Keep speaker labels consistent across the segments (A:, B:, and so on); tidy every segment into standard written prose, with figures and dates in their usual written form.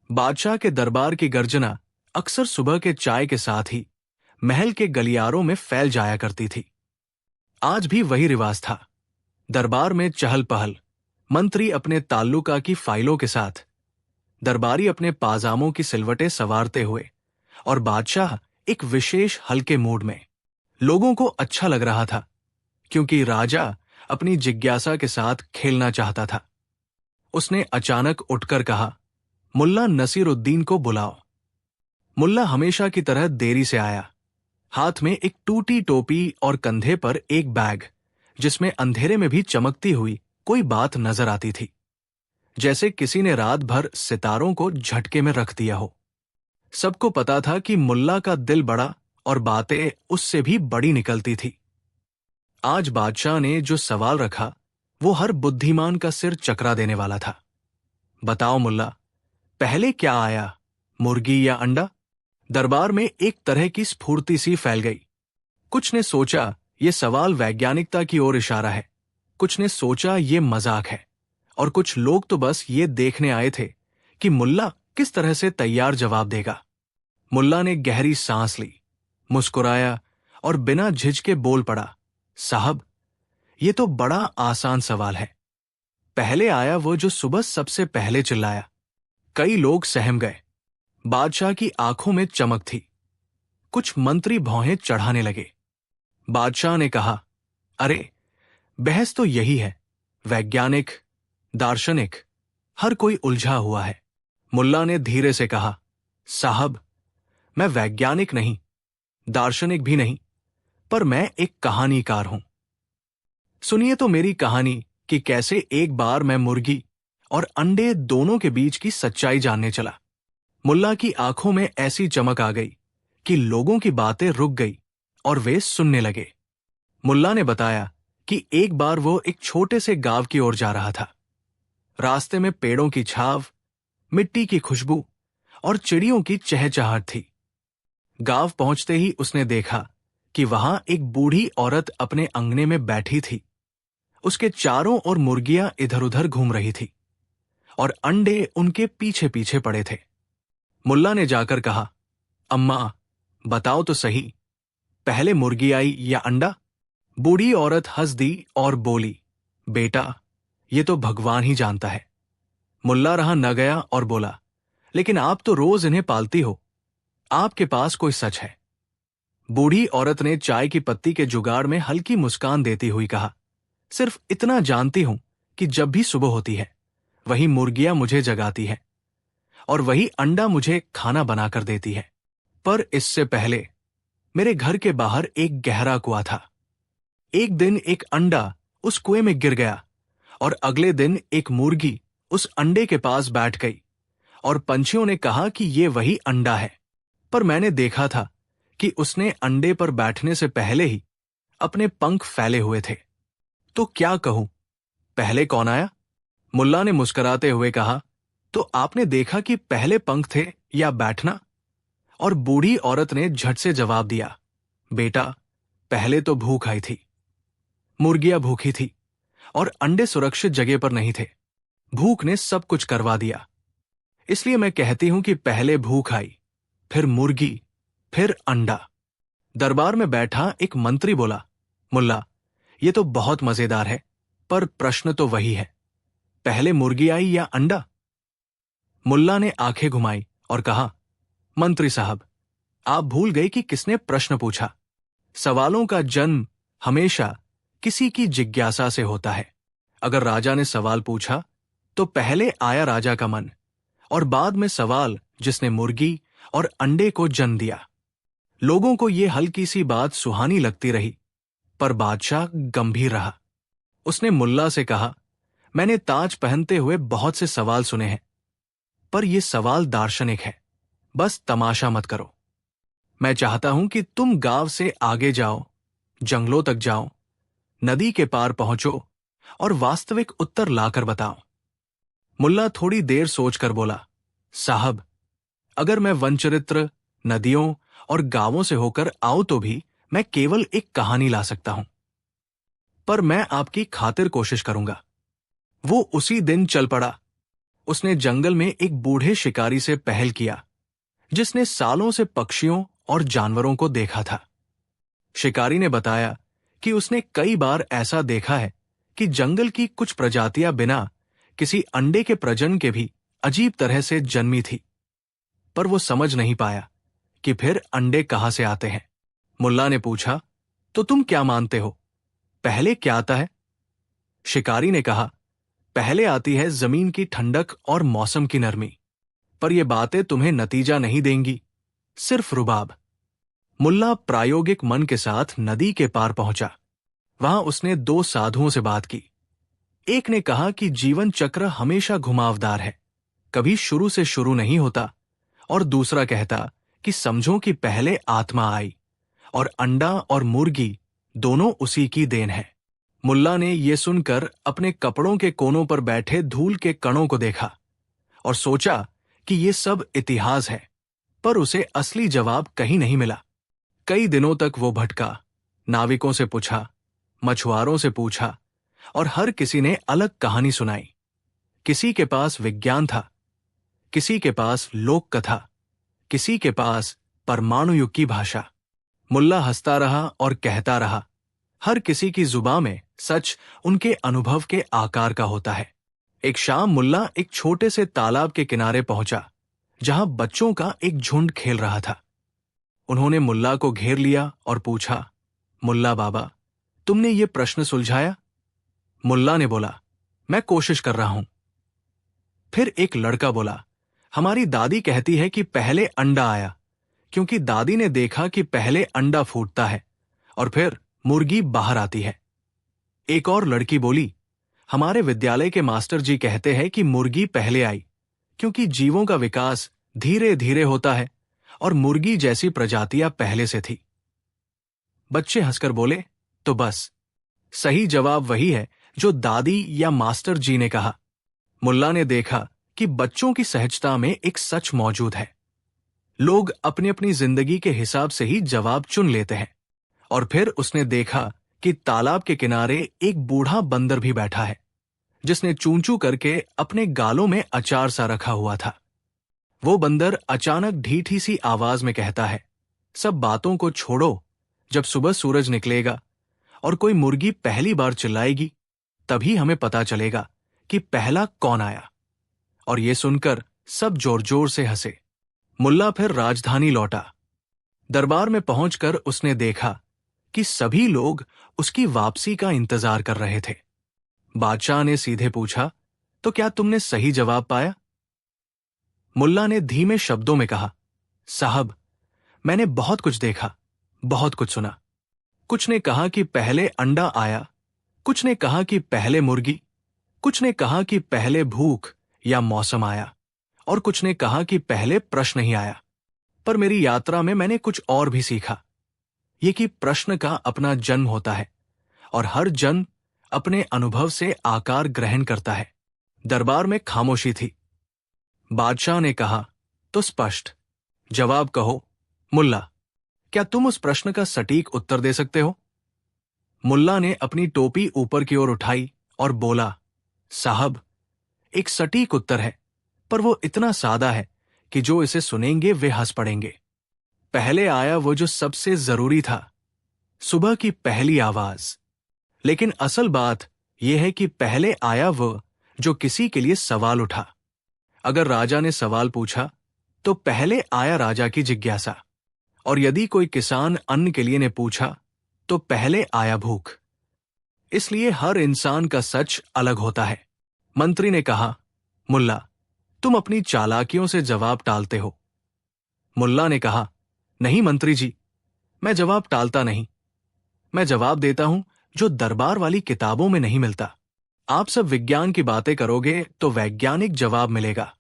A: बादशाह के दरबार की गर्जना अक्सर सुबह के चाय के साथ ही महल के गलियारों में फैल जाया करती थी। आज भी वही रिवाज था। दरबार में चहल पहल, मंत्री अपने ताल्लुका की फाइलों के साथ, दरबारी अपने पाजामों की सिलवटें संवारते हुए और बादशाह एक विशेष हल्के मूड में। लोगों को अच्छा लग रहा था क्योंकि राजा अपनी जिज्ञासा के साथ खेलना चाहता था। उसने अचानक उठकर कहा, मुल्ला नसीरुद्दीन को बुलाओ। मुल्ला हमेशा की तरह देरी से आया, हाथ में एक टूटी टोपी और कंधे पर एक बैग जिसमें अंधेरे में भी चमकती हुई कोई बात नजर आती थी, जैसे किसी ने रात भर सितारों को झटके में रख दिया हो। सबको पता था कि मुल्ला का दिल बड़ा और बातें उससे भी बड़ी निकलती थी। आज बादशाह ने जो सवाल रखा वो हर बुद्धिमान का सिर चकरा देने वाला था। बताओ मुल्ला, पहले क्या आया, मुर्गी या अंडा? दरबार में एक तरह की स्फूर्ति सी फैल गई। कुछ ने सोचा ये सवाल वैज्ञानिकता की ओर इशारा है, कुछ ने सोचा ये मजाक है, और कुछ लोग तो बस ये देखने आए थे कि मुल्ला किस तरह से तैयार जवाब देगा। मुल्ला ने गहरी सांस ली, मुस्कुराया और बिना झिझके बोल पड़ा, साहब, ये तो बड़ा आसान सवाल है। पहले आया वो जो सुबह सबसे पहले चिल्लाया। कई लोग सहम गए। बादशाह की आंखों में चमक थी। कुछ मंत्री भौहें चढ़ाने लगे। बादशाह ने कहा, अरे, बहस तो यही है। वैज्ञानिक, दार्शनिक, हर कोई उलझा हुआ है। मुल्ला ने धीरे से कहा, साहब, मैं वैज्ञानिक नहीं, दार्शनिक भी नहीं, पर मैं एक कहानीकार हूं। सुनिए तो मेरी कहानी कि कैसे एक बार मैं मुर्गी और अंडे दोनों के बीच की सच्चाई जानने चला। मुल्ला की आंखों में ऐसी चमक आ गई कि लोगों की बातें रुक गई और वे सुनने लगे। मुल्ला ने बताया कि एक बार वो एक छोटे से गांव की ओर जा रहा था। रास्ते में पेड़ों की छाव, मिट्टी की खुशबू और चिड़ियों की चहचहाट थी। गांव पहुंचते ही उसने देखा कि वहां एक बूढ़ी औरत अपने अंगने में बैठी थी। उसके चारों ओर मुर्गियां इधर उधर घूम रही थी और अंडे उनके पीछे पीछे पड़े थे। मुल्ला ने जाकर कहा, अम्मा, बताओ तो सही, पहले मुर्गी आई या अंडा? बूढ़ी औरत हंस दी और बोली, बेटा, ये तो भगवान ही जानता है। मुल्ला रहा न गया और बोला, लेकिन आप तो रोज इन्हें पालती हो, आपके पास कोई सच है? बूढ़ी औरत ने चाय की पत्ती के जुगाड़ में हल्की मुस्कान देती हुई कहा, सिर्फ इतना जानती हूं कि जब भी सुबह होती है वही मुर्गियां मुझे जगाती है और वही अंडा मुझे खाना बनाकर देती है। पर इससे पहले मेरे घर के बाहर एक गहरा कुआं था। एक दिन एक अंडा उस कुएं में गिर गया और अगले दिन एक मुर्गी उस अंडे के पास बैठ गई और पंछियों ने कहा कि ये वही अंडा है। पर मैंने देखा था कि उसने अंडे पर बैठने से पहले ही अपने पंख फैले हुए थे। तो क्या कहूं, पहले कौन आया? मुल्ला ने मुस्कुराते हुए कहा, तो आपने देखा कि पहले पंख थे या बैठना? और बूढ़ी औरत ने झट से जवाब दिया, बेटा, पहले तो भूख आई थी। मुर्गियां भूखी थी और अंडे सुरक्षित जगह पर नहीं थे। भूख ने सब कुछ करवा दिया। इसलिए मैं कहती हूं कि पहले भूख आई, फिर मुर्गी, फिर अंडा। दरबार में बैठा एक मंत्री बोला, मुल्ला, ये तो बहुत मजेदार है, पर प्रश्न तो वही है, पहले मुर्गी आई या अंडा? मुल्ला ने आंखें घुमाई और कहा, मंत्री साहब, आप भूल गए कि किसने प्रश्न पूछा। सवालों का जन्म हमेशा किसी की जिज्ञासा से होता है। अगर राजा ने सवाल पूछा तो पहले आया राजा का मन और बाद में सवाल जिसने मुर्गी और अंडे को जन्म दिया। लोगों को यह हल्की सी बात सुहानी लगती रही, पर बादशाह गंभीर रहा। उसने मुल्ला से कहा, मैंने ताज पहनते हुए बहुत से सवाल सुने हैं, पर यह सवाल दार्शनिक है, बस तमाशा मत करो। मैं चाहता हूं कि तुम गांव से आगे जाओ, जंगलों तक जाओ, नदी के पार पहुंचो और वास्तविक उत्तर लाकर बताओ। मुल्ला थोड़ी देर सोचकर बोला, साहब, अगर मैं वनचरित्र, नदियों और गांवों से होकर आऊं तो भी मैं केवल एक कहानी ला सकता हूं, पर मैं आपकी खातिर कोशिश करूंगा। वो उसी दिन चल पड़ा। उसने जंगल में एक बूढ़े शिकारी से पहल किया जिसने सालों से पक्षियों और जानवरों को देखा था। शिकारी ने बताया कि उसने कई बार ऐसा देखा है कि जंगल की कुछ प्रजातियां बिना किसी अंडे के प्रजनन के भी अजीब तरह से जन्मी थी, पर वो समझ नहीं पाया कि फिर अंडे कहां से आते हैं। मुल्ला ने पूछा, तो तुम क्या मानते हो, पहले क्या आता है? शिकारी ने कहा, पहले आती है जमीन की ठंडक और मौसम की नरमी, पर ये बातें तुम्हें नतीजा नहीं देंगी, सिर्फ रुबाब। मुल्ला प्रायोगिक मन के साथ नदी के पार पहुंचा। वहां उसने दो साधुओं से बात की। एक ने कहा कि जीवन चक्र हमेशा घुमावदार है, कभी शुरू से शुरू नहीं होता, और दूसरा कहता कि समझो कि पहले आत्मा आई और अंडा और मुर्गी दोनों उसी की देन है। मुल्ला ने यह सुनकर अपने कपड़ों के कोनों पर बैठे धूल के कणों को देखा और सोचा कि ये सब इतिहास है, पर उसे असली जवाब कहीं नहीं मिला। कई दिनों तक वो भटका, नाविकों से पूछा, मछुआरों से पूछा, और हर किसी ने अलग कहानी सुनाई। किसी के पास विज्ञान था, किसी के पास लोक कथा, किसी के पास परमाणु युग की भाषा। मुल्ला हंसता रहा और कहता रहा, हर किसी की जुबान में सच उनके अनुभव के आकार का होता है। एक शाम मुल्ला एक छोटे से तालाब के किनारे पहुंचा जहां बच्चों का एक झुंड खेल रहा था। उन्होंने मुल्ला को घेर लिया और पूछा, मुल्ला बाबा, तुमने ये प्रश्न सुलझाया? मुल्ला ने बोला, मैं कोशिश कर रहा हूं। फिर एक लड़का बोला, हमारी दादी कहती है कि पहले अंडा आया, क्योंकि दादी ने देखा कि पहले अंडा फूटता है और फिर मुर्गी बाहर आती है। एक और लड़की बोली, हमारे विद्यालय के मास्टर जी कहते हैं कि मुर्गी पहले आई, क्योंकि जीवों का विकास धीरे धीरे होता है और मुर्गी जैसी प्रजातियां पहले से थी। बच्चे हंसकर बोले, तो बस सही जवाब वही है जो दादी या मास्टर जी ने कहा। मुल्ला ने देखा कि बच्चों की सहजता में एक सच मौजूद है। लोग अपनी अपनी जिंदगी के हिसाब से ही जवाब चुन लेते हैं। और फिर उसने देखा कि तालाब के किनारे एक बूढ़ा बंदर भी बैठा है, जिसने चूं चूं करके अपने गालों में अचार सा रखा हुआ था। वो बंदर अचानक ढीठी सी आवाज में कहता है, सब बातों को छोड़ो, जब सुबह सूरज निकलेगा और कोई मुर्गी पहली बार चिल्लाएगी, तभी हमें पता चलेगा कि पहला कौन आया। और ये सुनकर सब जोर जोर से हंसे। मुल्ला फिर राजधानी लौटा। दरबार में पहुंचकर उसने देखा कि सभी लोग उसकी वापसी का इंतजार कर रहे थे। बादशाह ने सीधे पूछा, तो क्या तुमने सही जवाब पाया? मुल्ला ने धीमे शब्दों में कहा, साहब, मैंने बहुत कुछ देखा, बहुत कुछ सुना। कुछ ने कहा कि पहले अंडा आया, कुछ ने कहा कि पहले मुर्गी, कुछ ने कहा कि पहले भूख या मौसम आया, और कुछ ने कहा कि पहले प्रश्न ही आया। पर मेरी यात्रा में मैंने कुछ और भी सीखा, ये कि प्रश्न का अपना जन्म होता है और हर जन्म अपने अनुभव से आकार ग्रहण करता है। दरबार में खामोशी थी। बादशाह ने कहा, तो स्पष्ट जवाब कहो। मुल्ला, क्या तुम उस प्रश्न का सटीक उत्तर दे सकते हो? मुल्ला ने अपनी टोपी ऊपर की ओर उठाई और बोला, साहब, एक सटीक उत्तर है, पर वो इतना सादा है कि जो इसे सुनेंगे वे हंस पड़ेंगे। पहले आया वो जो सबसे जरूरी था, सुबह की पहली आवाज। लेकिन असल बात यह है कि पहले आया वो जो किसी के लिए सवाल उठा। अगर राजा ने सवाल पूछा तो पहले आया राजा की जिज्ञासा, और यदि कोई किसान अन्न के लिए ने पूछा तो पहले आया भूख। इसलिए हर इंसान का सच अलग होता है। मंत्री ने कहा, मुल्ला, तुम अपनी चालाकियों से जवाब टालते हो। मुल्ला ने कहा, नहीं मंत्री जी, मैं जवाब टालता नहीं, मैं जवाब देता हूं जो दरबार वाली किताबों में नहीं मिलता। आप सब विज्ञान की बातें करोगे तो वैज्ञानिक जवाब मिलेगा,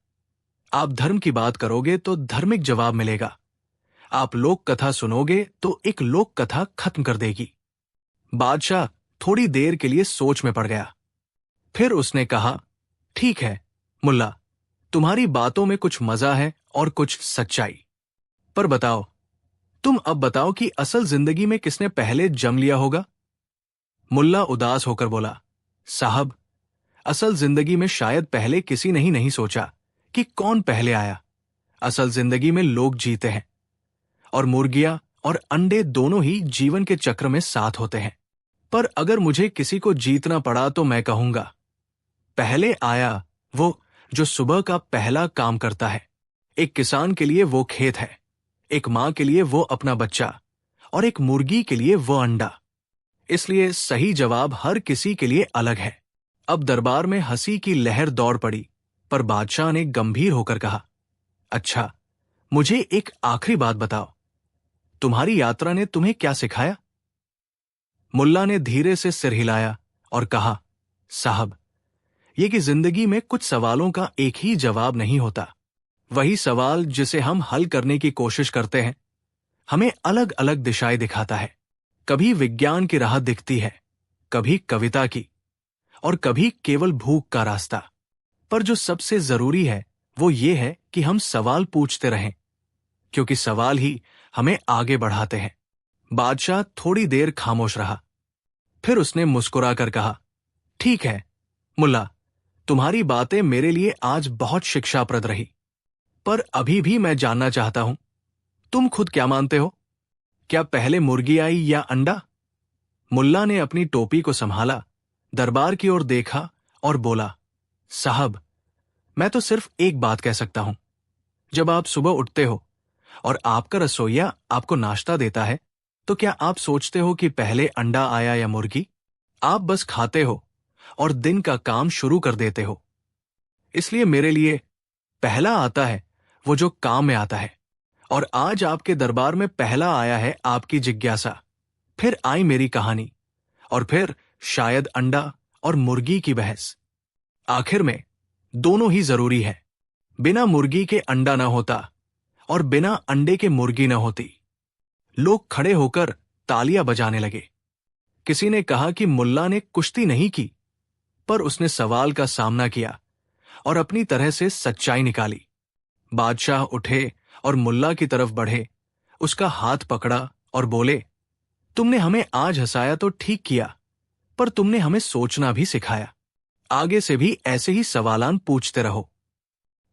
A: आप धर्म की बात करोगे तो धार्मिक जवाब मिलेगा, आप लोक कथा सुनोगे तो एक लोक कथा खत्म कर देगी। बादशाह थोड़ी देर के लिए सोच में पड़ गया। फिर उसने कहा, ठीक है मुल्ला, तुम्हारी बातों में कुछ मजा है और कुछ सच्चाई, पर बताओ, तुम अब बताओ कि असल जिंदगी में किसने पहले जन्म लिया होगा? मुल्ला उदास होकर बोला, साहब, असल जिंदगी में शायद पहले किसी ने ही नहीं सोचा कि कौन पहले आया। असल जिंदगी में लोग जीते हैं, और मुर्गियां और अंडे दोनों ही जीवन के चक्र में साथ होते हैं। पर अगर मुझे किसी को जीतना पड़ा तो मैं कहूंगा, पहले आया वो जो सुबह का पहला काम करता है। एक किसान के लिए वो खेत है, एक मां के लिए वो अपना बच्चा, और एक मुर्गी के लिए वो अंडा। इसलिए सही जवाब हर किसी के लिए अलग है। अब दरबार में हंसी की लहर दौड़ पड़ी, पर बादशाह ने गंभीर होकर कहा, अच्छा, मुझे एक आखिरी बात बताओ, तुम्हारी यात्रा ने तुम्हें क्या सिखाया? मुल्ला ने धीरे से सिर हिलाया और कहा, साहब, ये कि जिंदगी में कुछ सवालों का एक ही जवाब नहीं होता। वही सवाल जिसे हम हल करने की कोशिश करते हैं हमें अलग अलग दिशाएं दिखाता है। कभी विज्ञान की राह दिखती है, कभी कविता की, और कभी केवल भूख का रास्ता। पर जो सबसे जरूरी है वो ये है कि हम सवाल पूछते रहें, क्योंकि सवाल ही हमें आगे बढ़ाते हैं। बादशाह थोड़ी देर खामोश रहा, फिर उसने मुस्कुराकर कहा, ठीक है मुल्ला, तुम्हारी बातें मेरे लिए आज बहुत शिक्षाप्रद रही, पर अभी भी मैं जानना चाहता हूं, तुम खुद क्या मानते हो? क्या पहले मुर्गी आई या अंडा? मुल्ला ने अपनी टोपी को संभाला, दरबार की ओर देखा और बोला, साहब, मैं तो सिर्फ एक बात कह सकता हूं। जब आप सुबह उठते हो और आपका रसोइया आपको नाश्ता देता है, तो क्या आप सोचते हो कि पहले अंडा आया या मुर्गी? आप बस खाते हो और दिन का काम शुरू कर देते हो। इसलिए मेरे लिए पहला आता है वो जो काम में आता है, और आज आपके दरबार में पहला आया है आपकी जिज्ञासा, फिर आई मेरी कहानी, और फिर शायद अंडा और मुर्गी की बहस। आखिर में दोनों ही जरूरी है। बिना मुर्गी के अंडा न होता और बिना अंडे के मुर्गी न होती। लोग खड़े होकर तालियां बजाने लगे। किसी ने कहा कि मुल्ला ने कुश्ती नहीं की, पर उसने सवाल का सामना किया और अपनी तरह से सच्चाई निकाली। बादशाह उठे और मुल्ला की तरफ बढ़े, उसका हाथ पकड़ा और बोले, तुमने हमें आज हंसाया तो ठीक किया, पर तुमने हमें सोचना भी सिखाया। आगे से भी ऐसे ही सवालान पूछते रहो।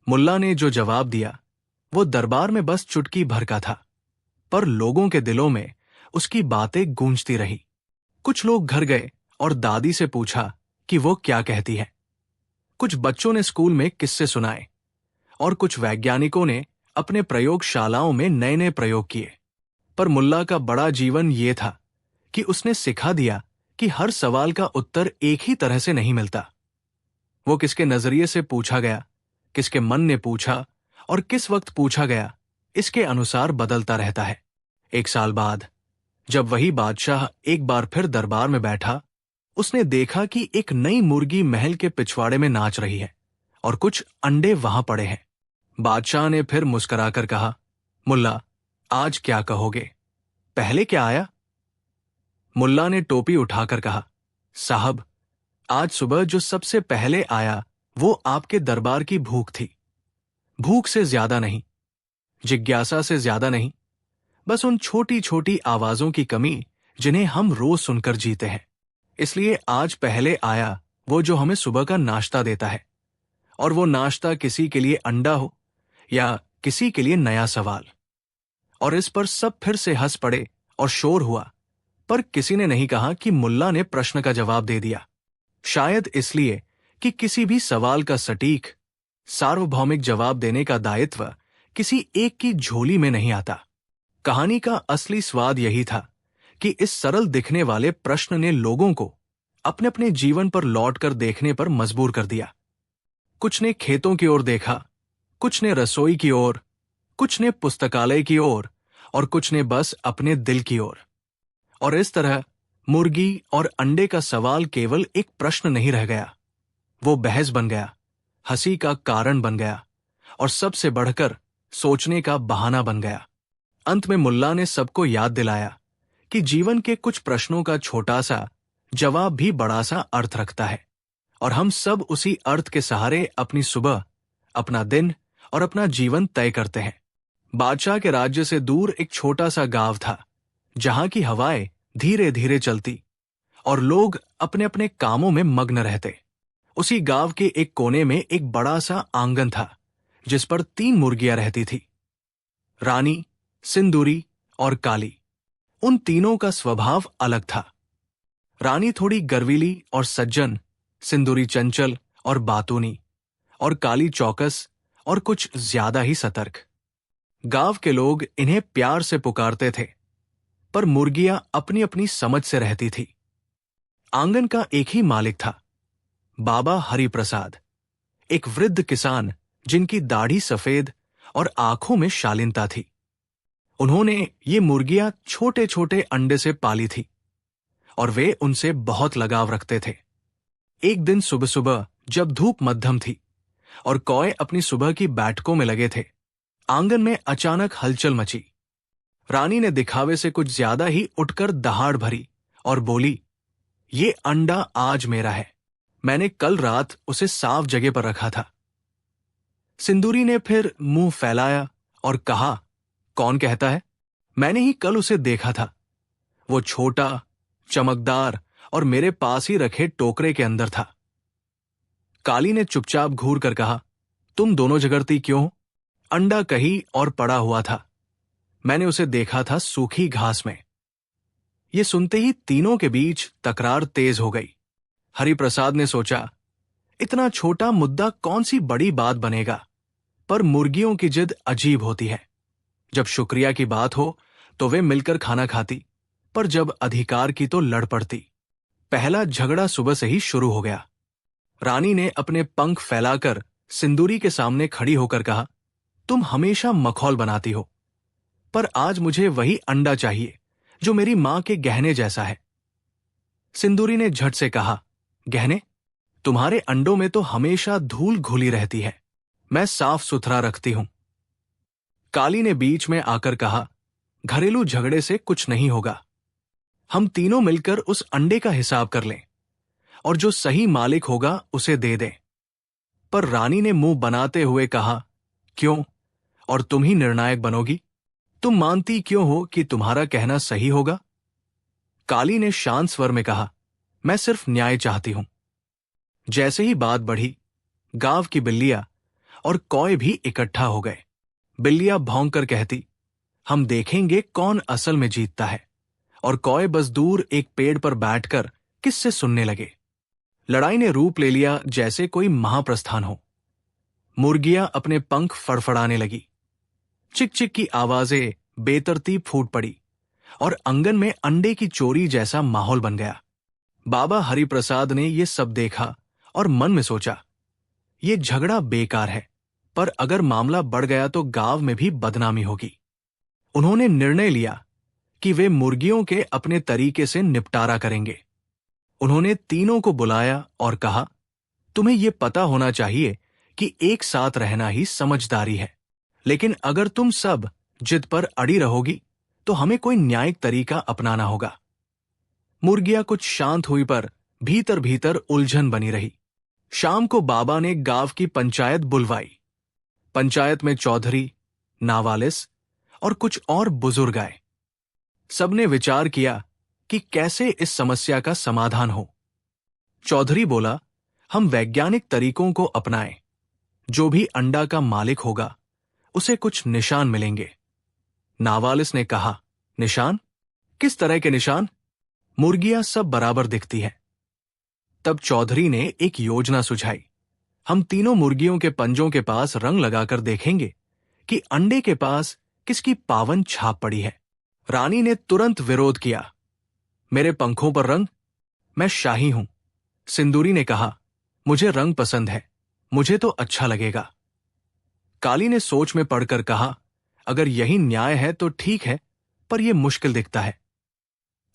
A: मुल्ला ने जो जवाब दिया वो दरबार में बस चुटकी भर का था, पर लोगों के दिलों में उसकी बातें गूंजती रही। कुछ लोग घर गए और दादी से पूछा कि वो क्या कहती है। कुछ बच्चों ने स्कूल में किस्से सुनाए, और कुछ वैज्ञानिकों ने अपने प्रयोगशालाओं में नए नए प्रयोग किए। पर मुल्ला का बड़ा जीवन ये था कि उसने सिखा दिया कि हर सवाल का उत्तर एक ही तरह से नहीं मिलता। वो किसके नजरिए से पूछा गया, किसके मन ने पूछा और किस वक्त पूछा गया, इसके अनुसार बदलता रहता है। 1 साल बाद जब वही बादशाह एक बार फिर दरबार में बैठा, उसने देखा कि एक नई मुर्गी महल के पिछवाड़े में नाच रही है और कुछ अंडे वहां पड़े हैं। बादशाह ने फिर मुस्कुराकर कहा, मुल्ला, आज क्या कहोगे, पहले क्या आया? मुल्ला ने टोपी उठाकर कहा, साहब, आज सुबह जो सबसे पहले आया वो आपके दरबार की भूख थी। भूख से ज्यादा नहीं, जिज्ञासा से ज्यादा नहीं, बस उन छोटी छोटी आवाजों की कमी जिन्हें हम रोज सुनकर जीते हैं। इसलिए आज पहले आया वो जो हमें सुबह का नाश्ता देता है, और वो नाश्ता किसी के लिए अंडा हो या किसी के लिए नया सवाल। और इस पर सब फिर से हंस पड़े और शोर हुआ, पर किसी ने नहीं कहा कि मुल्ला ने प्रश्न का जवाब दे दिया। शायद इसलिए कि किसी भी सवाल का सटीक सार्वभौमिक जवाब देने का दायित्व किसी एक की झोली में नहीं आता। कहानी का असली स्वाद यही था कि इस सरल दिखने वाले प्रश्न ने लोगों को अपने अपने जीवन पर लौटकर देखने पर मजबूर कर दिया। कुछ ने खेतों की ओर देखा, कुछ ने रसोई की ओर, कुछ ने पुस्तकालय की ओर, और कुछ ने बस अपने दिल की ओर। और इस तरह मुर्गी और अंडे का सवाल केवल एक प्रश्न नहीं रह गया, वो बहस बन गया, हंसी का कारण बन गया, और सबसे बढ़कर सोचने का बहाना बन गया। अंत में मुल्ला ने सबको याद दिलाया कि जीवन के कुछ प्रश्नों का छोटा सा जवाब भी बड़ा सा अर्थ रखता है, और हम सब उसी अर्थ के सहारे अपनी सुबह, अपना दिन और अपना जीवन तय करते हैं। बादशाह के राज्य से दूर एक छोटा सा गांव था, जहां की हवाएं धीरे धीरे चलती और लोग अपने अपने कामों में मग्न रहते। उसी गांव के एक कोने में एक बड़ा सा आंगन था जिस पर 3 मुर्गियां रहती थी, रानी, सिंदूरी और काली। उन तीनों का स्वभाव अलग था। रानी थोड़ी गर्वीली और सज्जन, सिंदूरी चंचल और बातूनी, और काली चौकस और कुछ ज्यादा ही सतर्क। गांव के लोग इन्हें प्यार से पुकारते थे, पर मुर्गियां अपनी अपनी समझ से रहती थी। आंगन का एक ही मालिक था, बाबा हरिप्रसाद, एक वृद्ध किसान जिनकी दाढ़ी सफेद और आंखों में शालीनता थी। उन्होंने ये मुर्गियां छोटे छोटे अंडे से पाली थी और वे उनसे बहुत लगाव रखते थे। एक दिन सुबह सुबह जब धूप मध्यम थी और कौए अपनी सुबह की बैठकों में लगे थे, आंगन में अचानक हलचल मची। रानी ने दिखावे से कुछ ज्यादा ही उठकर दहाड़ भरी और बोली, ये अंडा आज मेरा है, मैंने कल रात उसे साफ जगह पर रखा था। सिंदूरी ने फिर मुंह फैलाया और कहा, कौन कहता है? मैंने ही कल उसे देखा था। वो छोटा, चमकदार और मेरे पास ही रखे टोकरे के अंदर था। काली ने चुपचाप घूर कर कहा, तुम दोनों झगड़ती क्यों हो? अंडा कहीं और पड़ा हुआ था, मैंने उसे देखा था सूखी घास में। ये सुनते ही तीनों के बीच तकरार तेज हो गई। हरिप्रसाद ने सोचा, इतना छोटा मुद्दा कौन सी बड़ी बात बनेगा, पर मुर्गियों की जिद अजीब होती है। जब शुक्रिया की बात हो तो वे मिलकर खाना खाती, पर जब अधिकार की तो लड़ पड़ती। पहला झगड़ा सुबह से ही शुरू हो गया। रानी ने अपने पंख फैलाकर सिंदूरी के सामने खड़ी होकर कहा, तुम हमेशा मखौल बनाती हो, पर आज मुझे वही अंडा चाहिए जो मेरी मां के गहने जैसा है। सिंदूरी ने झट से कहा, गहने? तुम्हारे अंडों में तो हमेशा धूल घुली रहती है, मैं साफ सुथरा रखती हूं। काली ने बीच में आकर कहा, घरेलू झगड़े से कुछ नहीं होगा, हम तीनों मिलकर उस अंडे का हिसाब कर लें और जो सही मालिक होगा उसे दे दें। पर रानी ने मुंह बनाते हुए कहा, क्यों? और तुम ही निर्णायक बनोगी? तुम मानती क्यों हो कि तुम्हारा कहना सही होगा? काली ने शांत स्वर में कहा, मैं सिर्फ न्याय चाहती हूं। जैसे ही बात बढ़ी, गांव की बिल्लियां और कौए भी इकट्ठा हो गए। बिल्लियां भौंक कर कहती, हम देखेंगे कौन असल में जीतता है, और कौए बस दूर एक पेड़ पर बैठकर किस्से सुनने लगे। लड़ाई ने रूप ले लिया जैसे कोई महाप्रस्थान हो। मुर्गियां अपने पंख फड़फड़ाने लगी, चिक चिक की आवाजें बेतरतीब फूट पड़ी और आंगन में अंडे की चोरी जैसा माहौल बन गया। बाबा हरिप्रसाद ने यह सब देखा और मन में सोचा, ये झगड़ा बेकार है, पर अगर मामला बढ़ गया तो गांव में भी बदनामी होगी। उन्होंने निर्णय लिया कि वे मुर्गियों के अपने तरीके से निपटारा करेंगे। उन्होंने तीनों को बुलाया और कहा, तुम्हें यह पता होना चाहिए कि एक साथ रहना ही समझदारी है, लेकिन अगर तुम सब जिद पर अड़ी रहोगी तो हमें कोई न्यायिक तरीका अपनाना होगा। मुर्गियां कुछ शांत हुई, पर भीतर भीतर उलझन बनी रही। शाम को बाबा ने गांव की पंचायत बुलवाई। पंचायत में चौधरी, नावालिस और कुछ और बुजुर्ग आए। सबने विचार किया कि कैसे इस समस्या का समाधान हो। चौधरी बोला, हम वैज्ञानिक तरीकों को अपनाएं। जो भी अंडा का मालिक होगा उसे कुछ निशान मिलेंगे। नावालिस ने कहा, निशान? किस तरह के निशान? मुर्गियां सब बराबर दिखती हैं। तब चौधरी ने एक योजना सुझाई, हम तीनों मुर्गियों के पंजों के पास रंग लगाकर देखेंगे कि अंडे के पास किसकी पावन छाप पड़ी है। रानी ने तुरंत विरोध किया, मेरे पंखों पर रंग? मैं शाही हूं। सिंदूरी ने कहा, मुझे रंग पसंद है, मुझे तो अच्छा लगेगा। काली ने सोच में पड़कर कहा, अगर यही न्याय है तो ठीक है, पर यह मुश्किल दिखता है।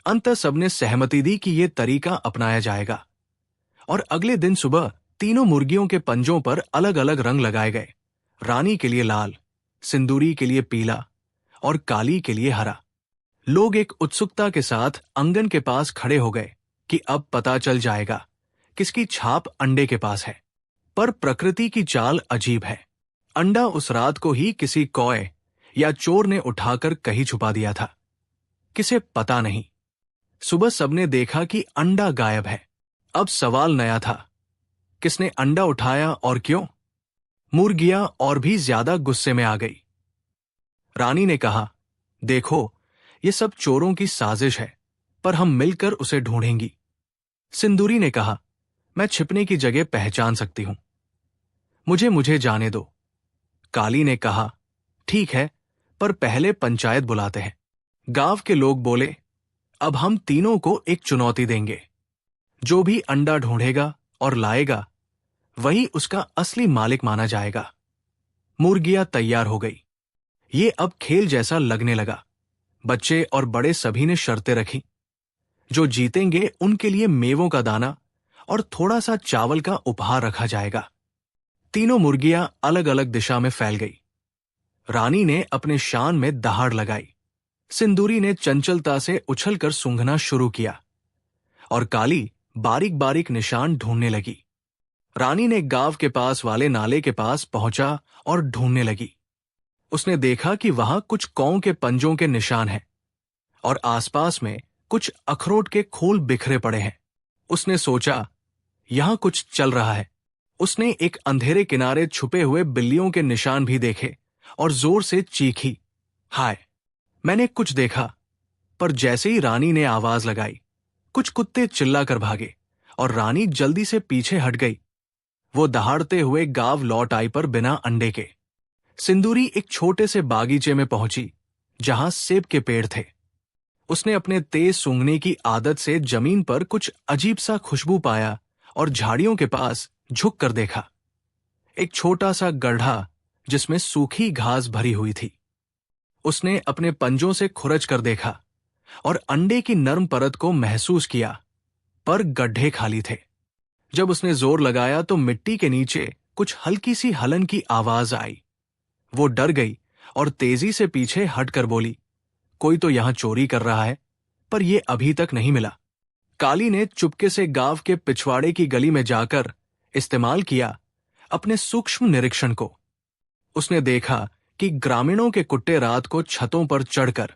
A: अंततः सबने सहमति दी कि यह तरीका अपनाया जाएगा और अगले दिन सुबह तीनों मुर्गियों के पंजों पर अलग अलग रंग लगाए गए। रानी के लिए लाल, सिंदूरी के लिए पीला और काली के लिए हरा। लोग एक उत्सुकता के साथ आंगन के पास खड़े हो गए कि अब पता चल जाएगा किसकी छाप अंडे के पास है। पर प्रकृति की चाल अजीब है। अंडा उस रात को ही किसी कौए या चोर ने उठाकर कहीं छुपा दिया था, किसे पता नहीं। सुबह सबने देखा कि अंडा गायब है। अब सवाल नया था, किसने अंडा उठाया और क्यों? मुर्गियां और भी ज्यादा गुस्से में आ गई। रानी ने कहा, देखो, ये सब चोरों की साजिश है, पर हम मिलकर उसे ढूंढेंगी। सिंदूरी ने कहा, मैं छिपने की जगह पहचान सकती हूं। मुझे मुझे जाने दो। काली ने कहा, ठीक है, पर पहले पंचायत बुलाते हैं। गांव के लोग बोले, अब हम तीनों को एक चुनौती देंगे। जो भी अंडा ढूंढेगा और लाएगा, वही उसका असली मालिक माना जाएगा। मुर्गियां तैयार हो गई। ये अब खेल जैसा लगने लगा। बच्चे और बड़े सभी ने शर्तें रखी। जो जीतेंगे उनके लिए मेवों का दाना और थोड़ा सा चावल का उपहार रखा जाएगा। तीनों मुर्गियां अलग अलग दिशा में फैल गई। रानी ने अपने शान में दहाड़ लगाई। सिंदूरी ने चंचलता से उछलकर सूंघना शुरू किया और काली बारीक बारीक निशान ढूंढने लगी। रानी ने गांव के पास वाले नाले के पास पहुंचा और ढूंढने लगी। उसने देखा कि वहां कुछ कौओं के पंजों के निशान हैं और आसपास में कुछ अखरोट के खोल बिखरे पड़े हैं। उसने सोचा, यहां कुछ चल रहा है। उसने एक अंधेरे किनारे छुपे हुए बिल्लियों के निशान भी देखे और जोर से चीखी, हाय, मैंने कुछ देखा। पर जैसे ही रानी ने आवाज लगाई, कुछ कुत्ते चिल्लाकर भागे और रानी जल्दी से पीछे हट गई। वो दहाड़ते हुए गांव लौट आई, पर बिना अंडे के। सिंदूरी एक छोटे से बागीचे में पहुंची जहां सेब के पेड़ थे। उसने अपने तेज सूंघने की आदत से जमीन पर कुछ अजीब सा खुशबू पाया और झाड़ियों के पास झुक कर देखा। एक छोटा सा गड्ढा जिसमें सूखी घास भरी हुई थी। उसने अपने पंजों से खुरच कर देखा और अंडे की नरम परत को महसूस किया, पर गड्ढे खाली थे। जब उसने जोर लगाया तो मिट्टी के नीचे कुछ हल्की सी हलन की आवाज आई। वो डर गई और तेजी से पीछे हटकर बोली, कोई तो यहां चोरी कर रहा है, पर यह अभी तक नहीं मिला। काली ने चुपके से गांव के पिछवाड़े की गली में जाकर इस्तेमाल किया अपने सूक्ष्म निरीक्षण को। उसने देखा कि ग्रामीणों के कुत्ते रात को छतों पर चढ़कर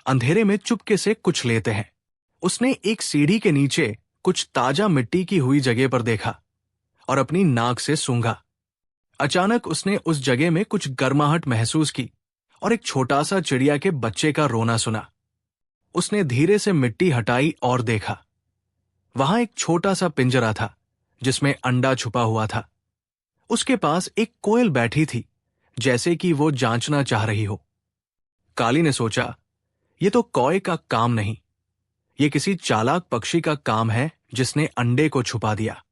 A: अंधेरे में चुपके से कुछ लेते हैं। उसने एक सीढ़ी के नीचे कुछ ताजा मिट्टी की हुई जगह पर देखा और अपनी नाक से सूंघा। अचानक उसने उस जगह में कुछ गर्माहट महसूस की और एक छोटा सा चिड़िया के बच्चे का रोना सुना। उसने धीरे से मिट्टी हटाई और देखा। वहां एक छोटा सा पिंजरा था जिसमें अंडा छुपा हुआ था। उसके पास एक कोयल बैठी थी, जैसे कि वो जांचना चाह रही हो। काली ने सोचा, ये तो कौए का काम नहीं, ये किसी चालाक पक्षी का काम है जिसने अंडे को छुपा दिया।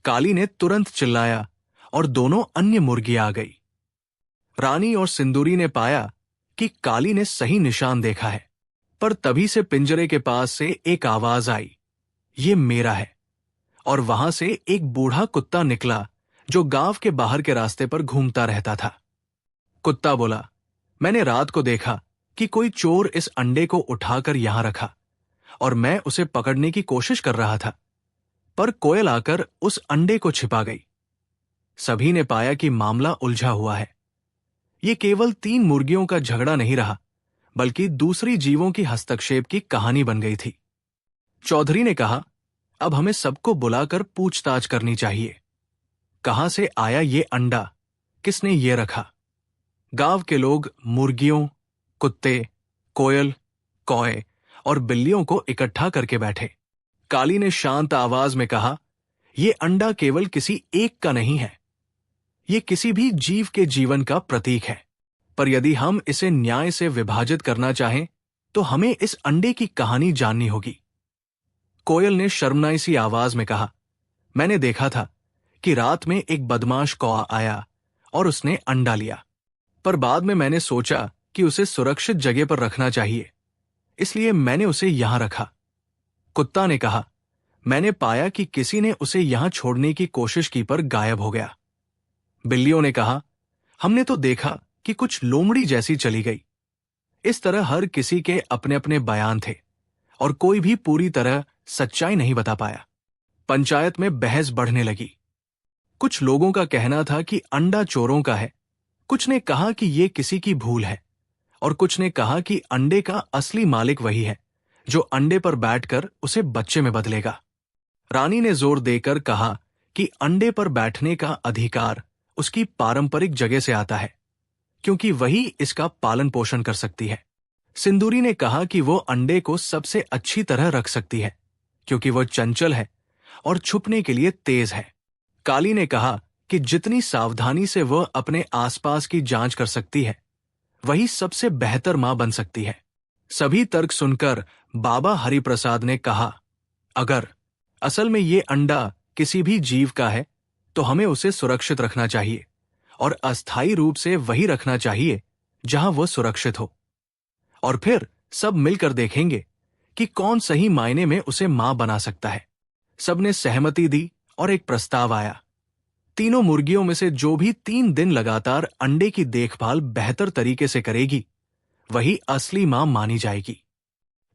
A: काली ने तुरंत चिल्लाया और दोनों अन्य मुर्गियां आ गई। रानी और सिंदूरी ने पाया कि काली ने सही निशान देखा है, पर तभी से पिंजरे के पास से एक आवाज आई, ये मेरा है। और वहां से एक बूढ़ा कुत्ता निकला जो गांव के बाहर के रास्ते पर घूमता रहता था। कुत्ता बोला, मैंने रात को देखा कि कोई चोर इस अंडे को उठाकर यहां रखा और मैं उसे पकड़ने की कोशिश कर रहा था, पर कोयल आकर उस अंडे को छिपा गई। सभी ने पाया कि मामला उलझा हुआ है। ये केवल 3 मुर्गियों का झगड़ा नहीं रहा, बल्कि दूसरी जीवों की हस्तक्षेप की कहानी बन गई थी। चौधरी ने कहा, अब हमें सबको बुलाकर पूछताछ करनी चाहिए। कहां से आया ये अंडा? किसने ये रखा? गांव के लोग मुर्गियों, कुत्ते, कोयल, कौए और बिल्लियों को इकट्ठा करके बैठे। काली ने शांत आवाज में कहा, ये अंडा केवल किसी एक का नहीं है, ये किसी भी जीव के जीवन का प्रतीक है। पर यदि हम इसे न्याय से विभाजित करना चाहें, तो हमें इस अंडे की कहानी जाननी होगी। कोयल ने शर्मनाई सी आवाज में कहा, मैंने देखा था कि रात में एक बदमाश कौआ आया और उसने अंडा लिया, पर बाद में मैंने सोचा कि उसे सुरक्षित जगह पर रखना चाहिए, इसलिए मैंने उसे यहां रखा। कुत्ता ने कहा, मैंने पाया कि किसी ने उसे यहां छोड़ने की कोशिश की पर गायब हो गया। बिल्लियों ने कहा, हमने तो देखा कि कुछ लोमड़ी जैसी चली गई। इस तरह हर किसी के अपने अपने बयान थे और कोई भी पूरी तरह सच्चाई नहीं बता पाया। पंचायत में बहस बढ़ने लगी। कुछ लोगों का कहना था कि अंडा चोरों का है, कुछ ने कहा कि यह किसी की भूल है और कुछ ने कहा कि अंडे का असली मालिक वही है जो अंडे पर बैठकर उसे बच्चे में बदलेगा। रानी ने जोर देकर कहा कि अंडे पर बैठने का अधिकार उसकी पारंपरिक जगह से आता है, क्योंकि वही इसका पालन पोषण कर सकती है। सिंदूरी ने कहा कि वो अंडे को सबसे अच्छी तरह रख सकती है, क्योंकि वो चंचल है और छुपने के लिए तेज है। काली ने कहा कि जितनी सावधानी से वह अपने आसपास की जांच कर सकती है, वही सबसे बेहतर मां बन सकती है। सभी तर्क सुनकर बाबा हरिप्रसाद ने कहा, अगर असल में ये अंडा किसी भी जीव का है तो हमें उसे सुरक्षित रखना चाहिए और अस्थायी रूप से वही रखना चाहिए जहां वह सुरक्षित हो। और फिर सब मिलकर देखेंगे कि कौन सही मायने में उसे मां बना सकता है। सबने सहमति दी और एक प्रस्ताव आया। तीनों मुर्गियों में से जो भी 3 दिन लगातार अंडे की देखभाल बेहतर तरीके से करेगी, वही असली मां मानी जाएगी।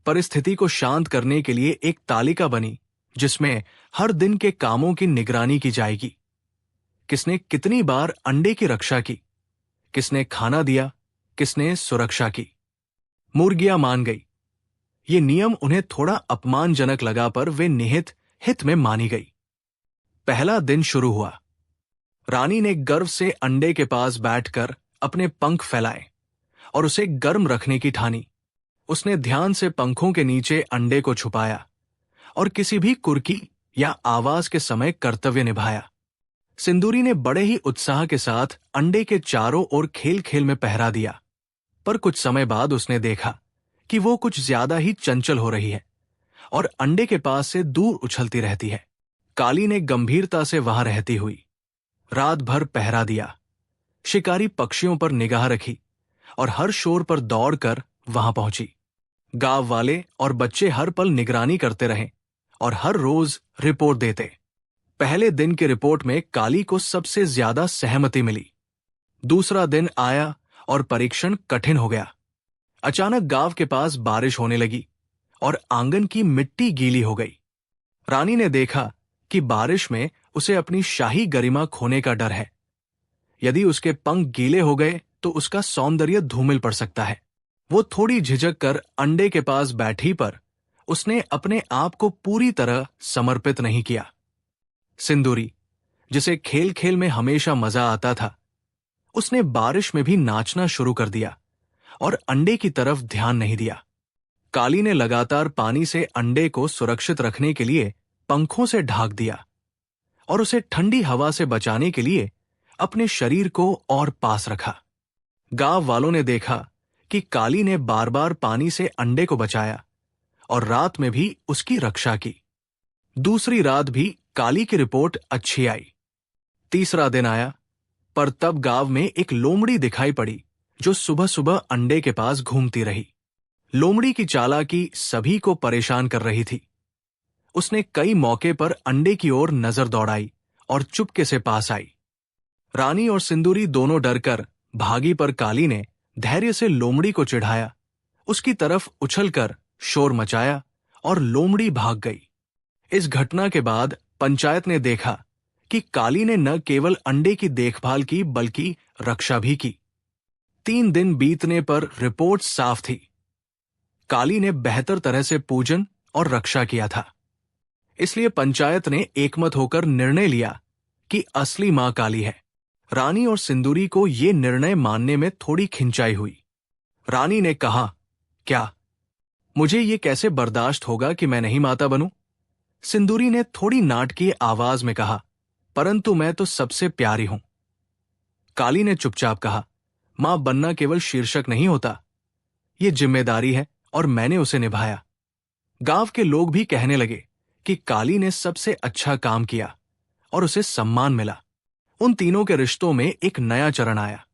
A: परिस्थिति को शांत करने के लिए एक तालिका बनी, जिसमें हर दिन के कामों की निगरानी की जाएगी। किसने कितनी बार अंडे की रक्षा की, किसने खाना दिया, किसने सुरक्षा की। मुर्गियां मान गई। ये नियम उन्हें थोड़ा अपमानजनक लगा, पर वे निहित हित में मानी गई। पहला दिन शुरू हुआ। रानी ने गर्व से अंडे के पास बैठकर अपने पंख फैलाए और उसे गर्म रखने की ठानी। उसने ध्यान से पंखों के नीचे अंडे को छुपाया और किसी भी कुर्की या आवाज के समय कर्तव्य निभाया। सिंदूरी ने बड़े ही उत्साह के साथ अंडे के चारों ओर खेल खेल में पहरा दिया, पर कुछ समय बाद उसने देखा कि वो कुछ ज्यादा ही चंचल हो रही है और अंडे के पास से दूर उछलती रहती है। काली ने गंभीरता से वहां रहती हुई रात भर पहरा दिया, शिकारी पक्षियों पर निगाह रखी और हर शोर पर दौड़कर वहां पहुंची। गांव वाले और बच्चे हर पल निगरानी करते रहे और हर रोज रिपोर्ट देते। पहले दिन की रिपोर्ट में काली को सबसे ज्यादा सहमति मिली। दूसरा दिन आया और परीक्षण कठिन हो गया। अचानक गांव के पास बारिश होने लगी और आंगन की मिट्टी गीली हो गई। रानी ने देखा कि बारिश में उसे अपनी शाही गरिमा खोने का डर है। यदि उसके पंख गीले हो गए तो उसका सौंदर्य धूमिल पड़ सकता है। वो थोड़ी झिझक कर अंडे के पास बैठी, पर उसने अपने आप को पूरी तरह समर्पित नहीं किया। सिंदूरी, जिसे खेल खेल में हमेशा मजा आता था, उसने बारिश में भी नाचना शुरू कर दिया और अंडे की तरफ ध्यान नहीं दिया। काली ने लगातार पानी से अंडे को सुरक्षित रखने के लिए पंखों से ढाक दिया और उसे ठंडी हवा से बचाने के लिए अपने शरीर को और पास रखा। गांव वालों ने देखा कि काली ने बार बार पानी से अंडे को बचाया और रात में भी उसकी रक्षा की। दूसरी रात भी काली की रिपोर्ट अच्छी आई। तीसरा दिन आया, पर तब गांव में एक लोमड़ी दिखाई पड़ी जो सुबह सुबह अंडे के पास घूमती रही। लोमड़ी की चालाकी सभी को परेशान कर रही थी। उसने कई मौके पर अंडे की ओर नजर दौड़ाई और चुपके से पास आई। रानी और सिंदूरी दोनों डरकर भागी, पर काली ने धैर्य से लोमड़ी को चिढ़ाया, उसकी तरफ उछलकर शोर मचाया और लोमड़ी भाग गई। इस घटना के बाद पंचायत ने देखा कि काली ने न केवल अंडे की देखभाल की, बल्कि रक्षा भी की। 3 दिन बीतने पर रिपोर्ट साफ थी। काली ने बेहतर तरह से पूजन और रक्षा किया था। इसलिए पंचायत ने एकमत होकर निर्णय लिया कि असली मां काली है। रानी और सिंदूरी को यह निर्णय मानने में थोड़ी खिंचाई हुई। रानी ने कहा, क्या मुझे ये कैसे बर्दाश्त होगा कि मैं नहीं माता बनूं? सिंदूरी ने थोड़ी नाटकीय आवाज में कहा, परंतु मैं तो सबसे प्यारी हूं। काली ने चुपचाप कहा, मां बनना केवल शीर्षक नहीं होता, ये जिम्मेदारी है और मैंने उसे निभाया। गांव के लोग भी कहने लगे कि काली ने सबसे अच्छा काम किया और उसे सम्मान मिला। उन तीनों के रिश्तों में एक नया चरण आया।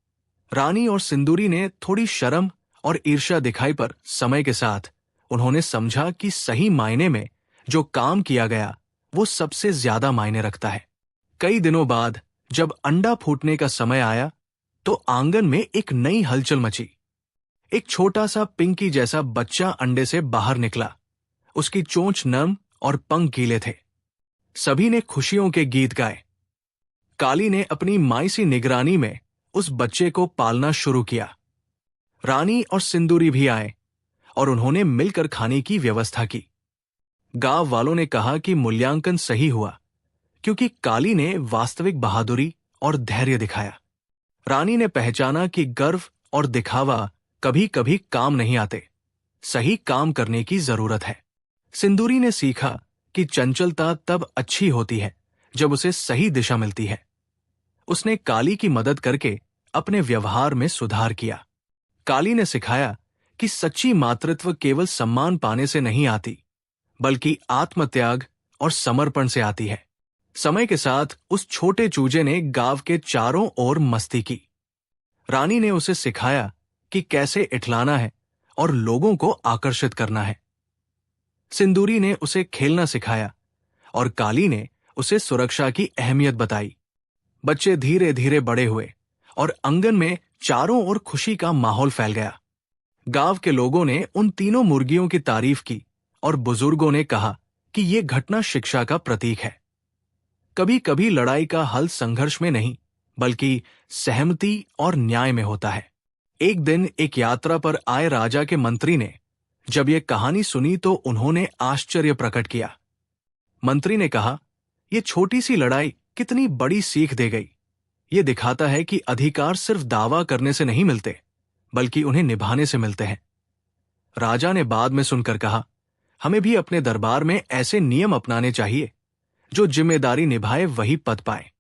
A: रानी और सिंदूरी ने थोड़ी शर्म और ईर्ष्या दिखाई, पर समय के साथ उन्होंने समझा कि सही मायने में जो काम किया गया वो सबसे ज्यादा मायने रखता है। कई दिनों बाद जब अंडा फूटने का समय आया तो आंगन में एक नई हलचल मची। एक छोटा सा पिंकी जैसा बच्चा अंडे से बाहर निकला। उसकी चोंच नर्म और पंख गीले थे। सभी ने खुशियों के गीत गाए। काली ने अपनी माई सी निगरानी में उस बच्चे को पालना शुरू किया। रानी और सिंदूरी भी आए और उन्होंने मिलकर खाने की व्यवस्था की। गांव वालों ने कहा कि मूल्यांकन सही हुआ, क्योंकि काली ने वास्तविक बहादुरी और धैर्य दिखाया। रानी ने पहचाना कि गर्व और दिखावा कभी कभी काम नहीं आते, सही काम करने की जरूरत है। सिंदूरी ने सीखा कि चंचलता तब अच्छी होती है जब उसे सही दिशा मिलती है। उसने काली की मदद करके अपने व्यवहार में सुधार किया। काली ने सिखाया कि सच्ची मातृत्व केवल सम्मान पाने से नहीं आती, बल्कि आत्मत्याग और समर्पण से आती है। समय के साथ उस छोटे चूजे ने गांव के चारों ओर मस्ती की। रानी ने उसे सिखाया कि कैसे इठलाना है और लोगों को आकर्षित करना है। सिंदूरी ने उसे खेलना सिखाया और काली ने उसे सुरक्षा की अहमियत बताई। बच्चे धीरे धीरे बड़े हुए और आंगन में चारों ओर खुशी का माहौल फैल गया। गांव के लोगों ने उन तीनों मुर्गियों की तारीफ की और बुजुर्गों ने कहा कि यह घटना शिक्षा का प्रतीक है। कभी कभी लड़ाई का हल संघर्ष में नहीं, बल्कि सहमति और न्याय में होता है। एक दिन एक यात्रा पर आए राजा के मंत्री ने जब यह कहानी सुनी तो उन्होंने आश्चर्य प्रकट किया। मंत्री ने कहा, यह छोटी सी लड़ाई कितनी बड़ी सीख दे गई। यह दिखाता है कि अधिकार सिर्फ दावा करने से नहीं मिलते, बल्कि उन्हें निभाने से मिलते हैं। राजा ने बाद में सुनकर कहा, हमें भी अपने दरबार में ऐसे नियम अपनाने चाहिए। जो जिम्मेदारी निभाए वही पद पाए।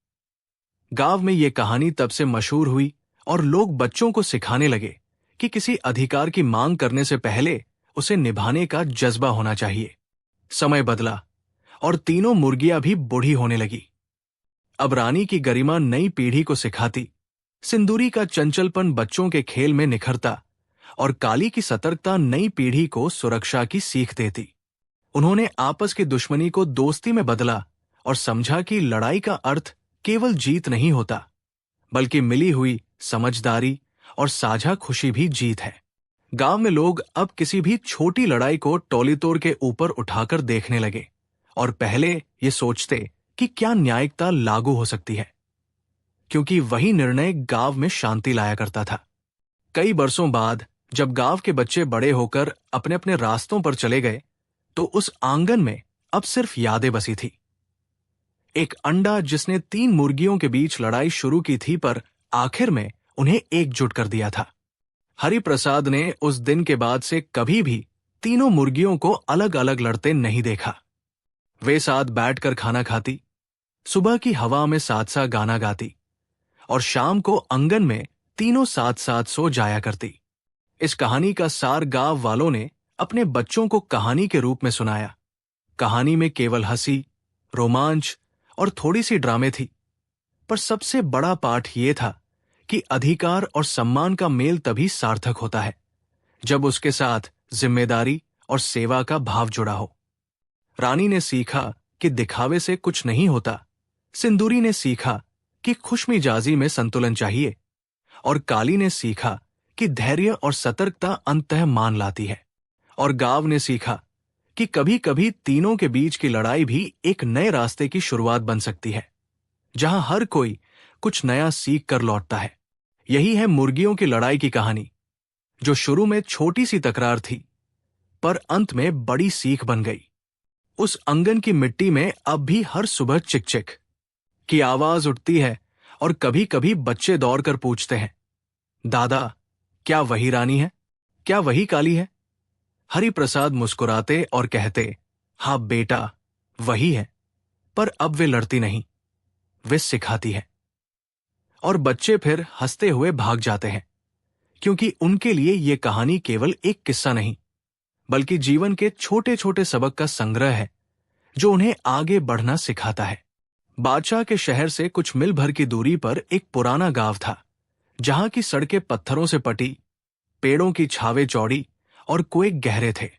A: गांव में यह कहानी तब से मशहूर हुई और लोग बच्चों को सिखाने लगे कि किसी अधिकार की मांग करने से पहले उसे निभाने का जज्बा होना चाहिए। समय बदला और तीनों मुर्गियां भी बूढ़ी होने लगी। अब रानी की गरिमा नई पीढ़ी को सिखाती, सिंदूरी का चंचलपन बच्चों के खेल में निखरता और काली की सतर्कता नई पीढ़ी को सुरक्षा की सीख देती। उन्होंने आपस की दुश्मनी को दोस्ती में बदला और समझा कि लड़ाई का अर्थ केवल जीत नहीं होता, बल्कि मिली हुई समझदारी और साझा खुशी भी जीत है। गांव में लोग अब किसी भी छोटी लड़ाई को टोलीतोड़ के ऊपर उठाकर देखने लगे और पहले ये सोचते कि क्या न्यायिकता लागू हो सकती है, क्योंकि वही निर्णय गांव में शांति लाया करता था। कई बरसों बाद जब गांव के बच्चे बड़े होकर अपने अपने रास्तों पर चले गए, तो उस आंगन में अब सिर्फ यादें बसी थी। एक अंडा जिसने 3 मुर्गियों के बीच लड़ाई शुरू की थी, पर आखिर में उन्हें एकजुट कर दिया था। हरिप्रसाद ने उस दिन के बाद से कभी भी तीनों मुर्गियों को अलग अलग लड़ते नहीं देखा। वे साथ बैठकर खाना खाती, सुबह की हवा में साथ साथ गाना गाती और शाम को आंगन में तीनों साथ साथ सो जाया करती। इस कहानी का सार गांव वालों ने अपने बच्चों को कहानी के रूप में सुनाया। कहानी में केवल हंसी, रोमांच और थोड़ी सी ड्रामे थी, पर सबसे बड़ा पाठ यह था कि अधिकार और सम्मान का मेल तभी सार्थक होता है जब उसके साथ जिम्मेदारी और सेवा का भाव जुड़ा हो। रानी ने सीखा कि दिखावे से कुछ नहीं होता, सिंदूरी ने सीखा कि खुशमिजाजी में संतुलन चाहिए और काली ने सीखा कि धैर्य और सतर्कता अंततः मान लाती है, और गांव ने सीखा कि कभी कभी तीनों के बीच की लड़ाई भी एक नए रास्ते की शुरुआत बन सकती है, जहां हर कोई कुछ नया सीख कर लौटता है। यही है मुर्गियों की लड़ाई की कहानी, जो शुरू में छोटी सी तकरार थी, पर अंत में बड़ी सीख बन गई। उस आंगन की मिट्टी में अब भी हर सुबह चिक चिक की आवाज उठती है और कभी कभी बच्चे दौड़कर पूछते हैं, दादा, क्या वही रानी है? क्या वही काली है? हरिप्रसाद मुस्कुराते और कहते, हाँ बेटा, वही है, पर अब वे लड़ती नहीं, वे सिखाती है। और बच्चे फिर हंसते हुए भाग जाते हैं, क्योंकि उनके लिए ये कहानी केवल एक किस्सा नहीं, बल्कि जीवन के छोटे छोटे सबक का संग्रह है, जो उन्हें आगे बढ़ना सिखाता है। बादशाह के शहर से कुछ मील भर की दूरी पर एक पुराना गांव था, जहां की सड़कें पत्थरों से पटी, पेड़ों की छावें चौड़ी और कुएं गहरे थे।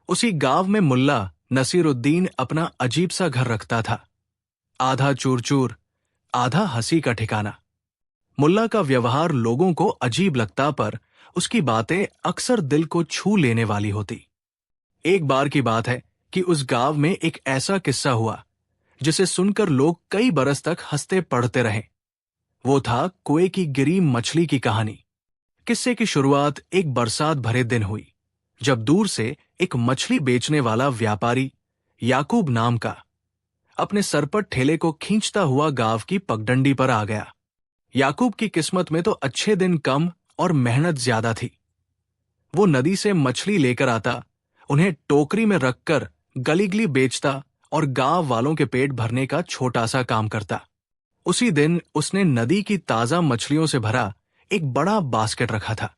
A: उसी गांव में मुल्ला नसीरुद्दीन अपना अजीब सा घर रखता था, आधा चूर चूर, आधा हंसी का ठिकाना। मुल्ला का व्यवहार लोगों को अजीब लगता, पर उसकी बातें अक्सर दिल को छू लेने वाली होती। एक बार की बात है कि उस गांव में एक ऐसा किस्सा हुआ जिसे सुनकर लोग कई बरस तक हंसते पढ़ते रहे। वो था कुएं की गिरी मछली की कहानी। किस्से की शुरुआत एक बरसात भरे दिन हुई, जब दूर से एक मछली बेचने वाला व्यापारी, याकूब नाम का, अपने सरपट ठेले को खींचता हुआ गांव की पगडंडी पर आ गया। याकूब की किस्मत में तो अच्छे दिन कम और मेहनत ज्यादा थी। वो नदी से मछली लेकर आता, उन्हें टोकरी में रखकर गली-गली बेचता और गांव वालों के पेट भरने का छोटा सा काम करता। उसी दिन उसने नदी की ताजा मछलियों से भरा एक बड़ा बास्केट रखा था,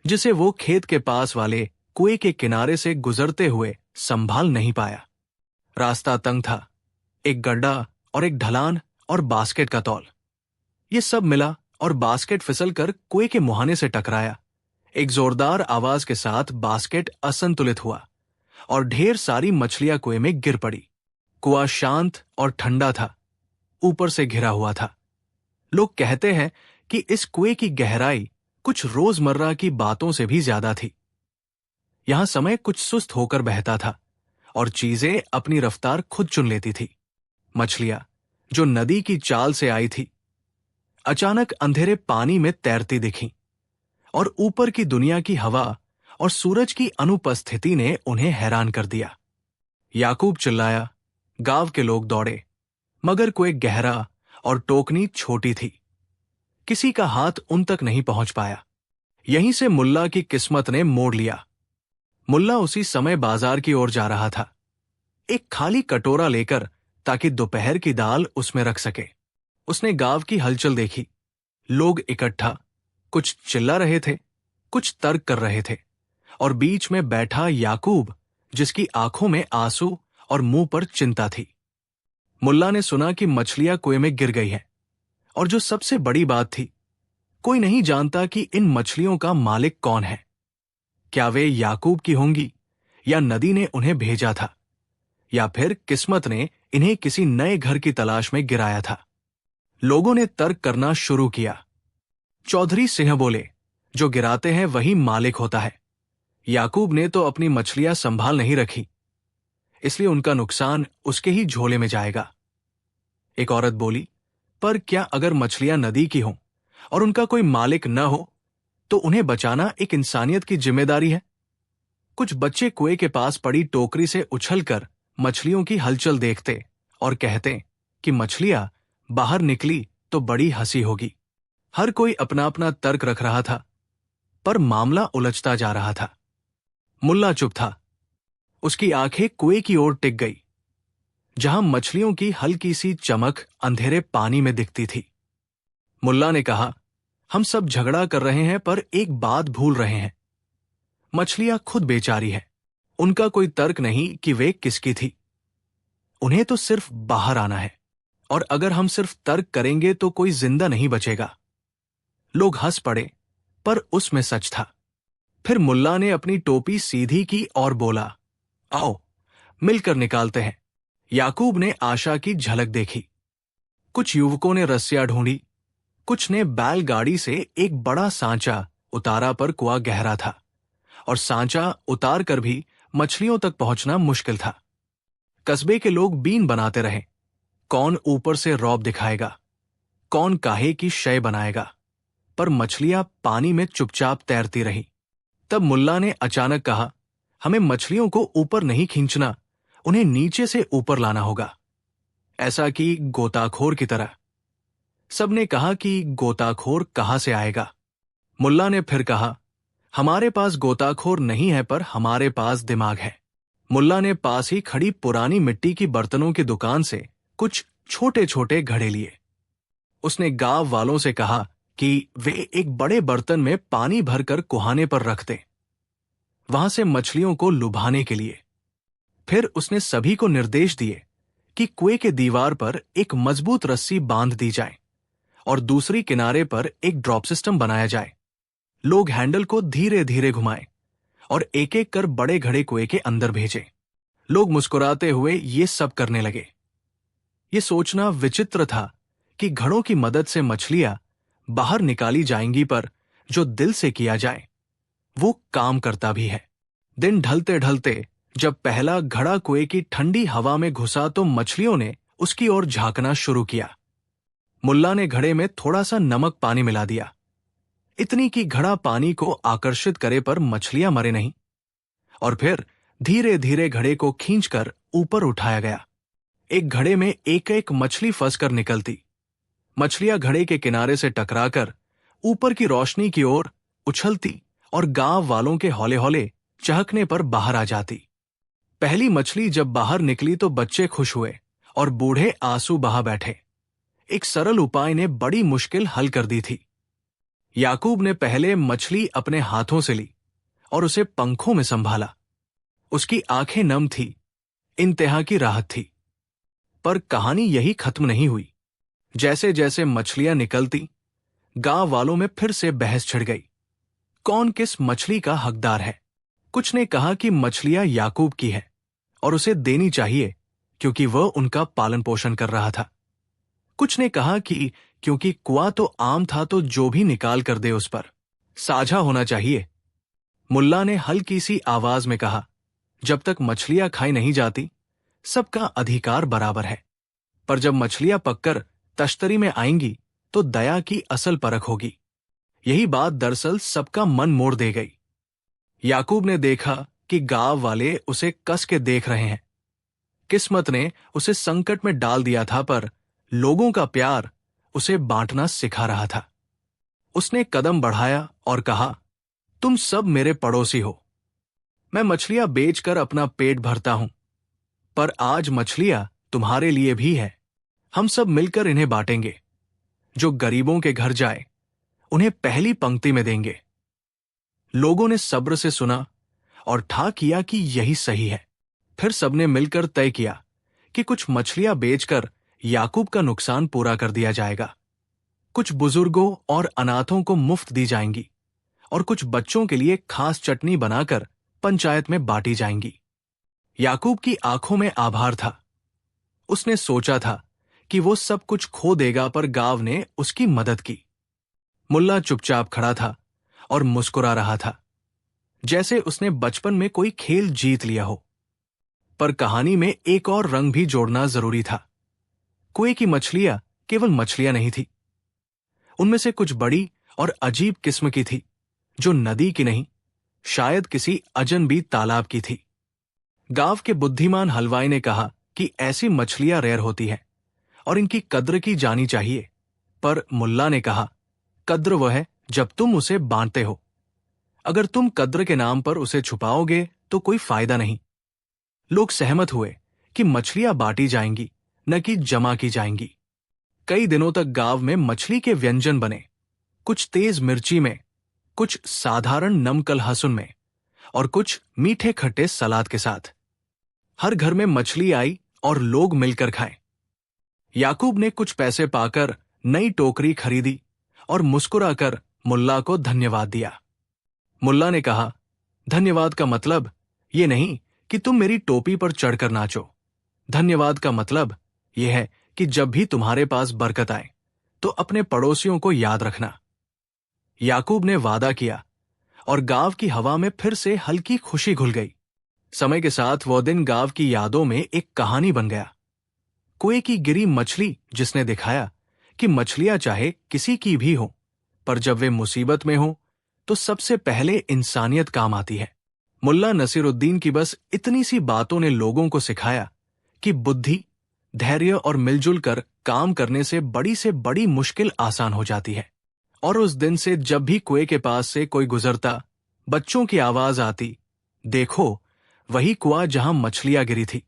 A: जिसे वो खेत के पास वाले कुएं के किनारे से गुजरते हुए संभाल नहीं पाया। रास्ता तंग था, एक गड्ढा और एक ढलान और बास्केट का तौल। ये सब मिला और बास्केट फिसलकर कुएं के मुहाने से टकराया। एक जोरदार आवाज के साथ बास्केट असंतुलित हुआ और ढेर सारी मछलियां कुएं में गिर पड़ी। कुआं शांत और ठंडा था, ऊपर से घिरा हुआ था। लोग कहते हैं कि इस कुएं की गहराई कुछ रोजमर्रा की बातों से भी ज्यादा थी। यहां समय कुछ सुस्त होकर बहता था और चीजें अपनी रफ्तार खुद चुन लेती थी। मछलियां जो नदी की चाल से आई थी, अचानक अंधेरे पानी में तैरती दिखीं और ऊपर की दुनिया की हवा और सूरज की अनुपस्थिति ने उन्हें हैरान कर दिया। याकूब चिल्लाया, गांव के लोग दौड़े, मगर कोई गहरा और टोकनी छोटी थी। किसी का हाथ उन तक नहीं पहुंच पाया। यहीं से मुल्ला की किस्मत ने मोड़ लिया। मुल्ला उसी समय बाजार की ओर जा रहा था, एक खाली कटोरा लेकर, ताकि दोपहर की दाल उसमें रख सके। उसने गांव की हलचल देखी। लोग इकट्ठा, कुछ चिल्ला रहे थे, कुछ तर्क कर रहे थे, और बीच में बैठा याकूब, जिसकी आंखों में आंसू और मुंह पर चिंता थी। मुल्ला ने सुना कि मछलियां कुएं में गिर गई हैं, और जो सबसे बड़ी बात थी, कोई नहीं जानता कि इन मछलियों का मालिक कौन है। क्या वे याकूब की होंगी, या नदी ने उन्हें भेजा था, या फिर किस्मत ने इन्हें किसी नए घर की तलाश में गिराया था। लोगों ने तर्क करना शुरू किया। चौधरी सिंह बोले, जो गिराते हैं वही मालिक होता है। याकूब ने तो अपनी मछलियां संभाल नहीं रखी, इसलिए उनका नुकसान उसके ही झोले में जाएगा। एक औरत बोली, पर क्या अगर मछलियां नदी की हों और उनका कोई मालिक न हो, तो उन्हें बचाना एक इंसानियत की जिम्मेदारी है। कुछ बच्चे कुएं के पास पड़ी टोकरी से उछलकर मछलियों की हलचल देखते और कहते कि मछलियां बाहर निकली तो बड़ी हंसी होगी। हर कोई अपना अपना तर्क रख रहा था, पर मामला उलझता जा रहा था। मुल्ला चुप था। उसकी आंखें कुएं की ओर टिक गई, जहां मछलियों की हल्की सी चमक अंधेरे पानी में दिखती थी। मुल्ला ने कहा, हम सब झगड़ा कर रहे हैं, पर एक बात भूल रहे हैं। मछलियां खुद बेचारी है। उनका कोई तर्क नहीं कि वे किसकी थी। उन्हें तो सिर्फ बाहर आना है, और अगर हम सिर्फ तर्क करेंगे तो कोई जिंदा नहीं बचेगा। लोग हंस पड़े, पर उसमें सच था। फिर मुल्ला ने अपनी टोपी सीधी की और बोला, आओ मिलकर निकालते हैं। याकूब ने आशा की झलक देखी। कुछ युवकों ने रस्सियां ढूंढी, कुछ ने बैलगाड़ी से एक बड़ा सांचा उतारा, पर कुआं गहरा था और सांचा उतार कर भी मछलियों तक पहुंचना मुश्किल था। कस्बे के लोग बीन बनाते रहे, कौन ऊपर से रौब दिखाएगा, कौन काहे की शय बनाएगा, पर मछलियां पानी में चुपचाप तैरती रही। तब मुल्ला ने अचानक कहा, हमें मछलियों को ऊपर नहीं खींचना, उन्हें नीचे से ऊपर लाना होगा, ऐसा कि गोताखोर की तरह। सबने कहा कि गोताखोर कहां से आएगा? मुल्ला ने फिर कहा, हमारे पास गोताखोर नहीं है, पर हमारे पास दिमाग है। मुल्ला ने पास ही खड़ी पुरानी मिट्टी की बर्तनों की दुकान से कुछ छोटे छोटे घड़े लिए। उसने गांव वालों से कहा कि वे एक बड़े बर्तन में पानी भरकर कुहाने पर रख दें, वहां से मछलियों को लुभाने के लिए। फिर उसने सभी को निर्देश दिए कि कुएं के दीवार पर एक मजबूत रस्सी बांध दी जाए और दूसरी किनारे पर एक ड्रॉप सिस्टम बनाया जाए। लोग हैंडल को धीरे धीरे घुमाएं और एक एक कर बड़े घड़े कुएं के अंदर भेजें। लोग मुस्कुराते हुए ये सब करने लगे। ये सोचना विचित्र था कि घड़ों की मदद से मछलियां बाहर निकाली जाएंगी, पर जो दिल से किया जाए वो काम करता भी है। दिन ढलते ढलते जब पहला घड़ा कुएं की ठंडी हवा में घुसा, तो मछलियों ने उसकी ओर झांकना शुरू किया। मुल्ला ने घड़े में थोड़ा सा नमक पानी मिला दिया, इतनी कि घड़ा पानी को आकर्षित करे, पर मछलियां मरे नहीं। और फिर धीरे धीरे घड़े को खींचकर ऊपर उठाया गया। एक घड़े में एक एक मछली फंसकर निकलती। मछलियां घड़े के किनारे से टकराकर ऊपर की रोशनी की ओर उछलती और गांव वालों के हौले हौले चहकने पर बाहर आ जाती। पहली मछली जब बाहर निकली तो बच्चे खुश हुए और बूढ़े आंसू बहा बैठे। एक सरल उपाय ने बड़ी मुश्किल हल कर दी थी। याकूब ने पहले मछली अपने हाथों से ली और उसे पंखों में संभाला। उसकी आंखें नम थी, इंतहा की राहत थी। पर कहानी यही खत्म नहीं हुई। जैसे जैसे मछलियां निकलती, गांव वालों में फिर से बहस छिड़ गई। कौन किस मछली का हकदार है? कुछ ने कहा कि मछलियां याकूब की है और उसे देनी चाहिए क्योंकि वह उनका पालन पोषण कर रहा था। कुछ ने कहा कि क्योंकि कुआं तो आम था तो जो भी निकाल कर दे उस पर साझा होना चाहिए। मुल्ला ने हल्की सी आवाज में कहा, जब तक मछलियां खाई नहीं जाती सबका अधिकार बराबर है, पर जब मछलियां पककर तश्तरी में आएंगी तो दया की असल परख होगी। यही बात दरअसल सबका मन मोड़ दे गई। याकूब ने देखा कि गांव वाले उसे कस के देख रहे हैं। किस्मत ने उसे संकट में डाल दिया था, पर लोगों का प्यार उसे बांटना सिखा रहा था। उसने कदम बढ़ाया और कहा, तुम सब मेरे पड़ोसी हो। मैं मछलियां बेचकर अपना पेट भरता हूं, पर आज मछलियां तुम्हारे लिए भी है। हम सब मिलकर इन्हें बांटेंगे। जो गरीबों के घर जाए उन्हें पहली पंक्ति में देंगे। लोगों ने सब्र से सुना और ठा किया कि यही सही है। फिर सबने मिलकर तय किया कि कुछ मछलियां बेचकर याकूब का नुकसान पूरा कर दिया जाएगा। कुछ बुजुर्गों और अनाथों को मुफ्त दी जाएंगी और कुछ बच्चों के लिए खास चटनी बनाकर पंचायत में बांटी जाएंगी। याकूब की आंखों में आभार था। उसने सोचा था कि वो सब कुछ खो देगा, पर गांव ने उसकी मदद की। मुल्ला चुपचाप खड़ा था और मुस्कुरा रहा था, जैसे उसने बचपन में कोई खेल जीत लिया हो। पर कहानी में एक और रंग भी जोड़ना जरूरी था। कुएं की मछलियां केवल मछलियां नहीं थी। उनमें से कुछ बड़ी और अजीब किस्म की थी, जो नदी की नहीं, शायद किसी अजनबी तालाब की थी। गांव के बुद्धिमान हलवाई ने कहा कि ऐसी मछलियां रेयर होती हैं और इनकी कद्र की जानी चाहिए। पर मुल्ला ने कहा, कद्र वह है जब तुम उसे बांटते हो। अगर तुम कद्र के नाम पर उसे छुपाओगे तो कोई फायदा नहीं। लोग सहमत हुए कि मछलियां बांटी जाएंगी, न कि जमा की जाएंगी। कई दिनों तक गांव में मछली के व्यंजन बने, कुछ तेज मिर्ची में, कुछ साधारण नमक लहसुन में और कुछ मीठे खट्टे सलाद के साथ। हर घर में मछली आई और लोग मिलकर खाएं। याकूब ने कुछ पैसे पाकर नई टोकरी खरीदी और मुस्कुराकर मुल्ला को धन्यवाद दिया। मुल्ला ने कहा, धन्यवाद का मतलब ये नहीं कि तुम मेरी टोपी पर चढ़कर नाचो। धन्यवाद का मतलब यह है कि जब भी तुम्हारे पास बरकत आए तो अपने पड़ोसियों को याद रखना। याकूब ने वादा किया और गांव की हवा में फिर से हल्की खुशी घुल गई। समय के साथ वो दिन गांव की यादों में एक कहानी बन गया। कुएं की गिरी मछली जिसने दिखाया कि मछलियां चाहे किसी की भी हो, पर जब वे मुसीबत में हो तो सबसे पहले इंसानियत काम आती है। मुल्ला नसीरुद्दीन की बस इतनी सी बातों ने लोगों को सिखाया कि बुद्धि, धैर्य और मिलजुल कर काम करने से बड़ी मुश्किल आसान हो जाती है। और उस दिन से जब भी कुएं के पास से कोई गुजरता, बच्चों की आवाज आती, देखो वही कुआं जहां मछलियां गिरी थी।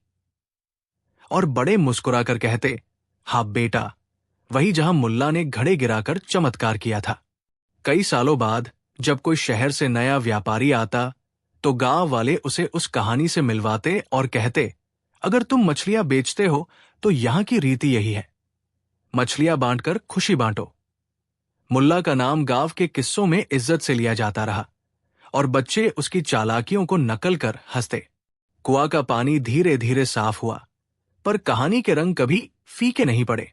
A: और बड़े मुस्कुराकर कहते, हाँ बेटा, वही जहां मुल्ला ने घड़े गिराकर चमत्कार किया था। कई सालों बाद जब कोई शहर से नया व्यापारी आता तो गांव वाले उसे उस कहानी से मिलवाते और कहते, अगर तुम मछलियां बेचते हो तो यहां की रीति यही है, मछलियां बांटकर खुशी बांटो। मुल्ला का नाम गांव के किस्सों में इज्जत से लिया जाता रहा और बच्चे उसकी चालाकियों को नकल कर हंसते। कुआं का पानी धीरे धीरे साफ हुआ, पर कहानी के रंग कभी फीके नहीं पड़े,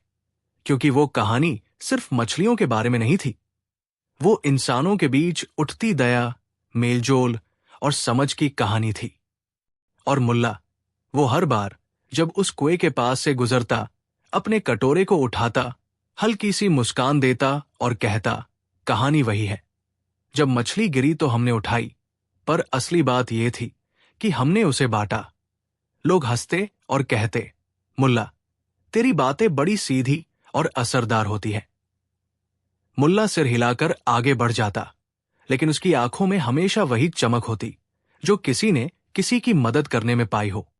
A: क्योंकि वो कहानी सिर्फ मछलियों के बारे में नहीं थी। वो इंसानों के बीच उठती दया, मेलजोल और समझ की कहानी थी। और मुल्ला, वो हर बार जब उस कुएं के पास से गुजरता, अपने कटोरे को उठाता, हल्की सी मुस्कान देता और कहता, कहानी वही है, जब मछली गिरी तो हमने उठाई, पर असली बात यह थी कि हमने उसे बांटा। लोग हंसते और कहते, मुल्ला, तेरी बातें बड़ी सीधी और असरदार होती हैं। मुल्ला सिर हिलाकर आगे बढ़ जाता, लेकिन उसकी आंखों में हमेशा वही चमक होती जो किसी ने किसी की मदद करने में पाई हो।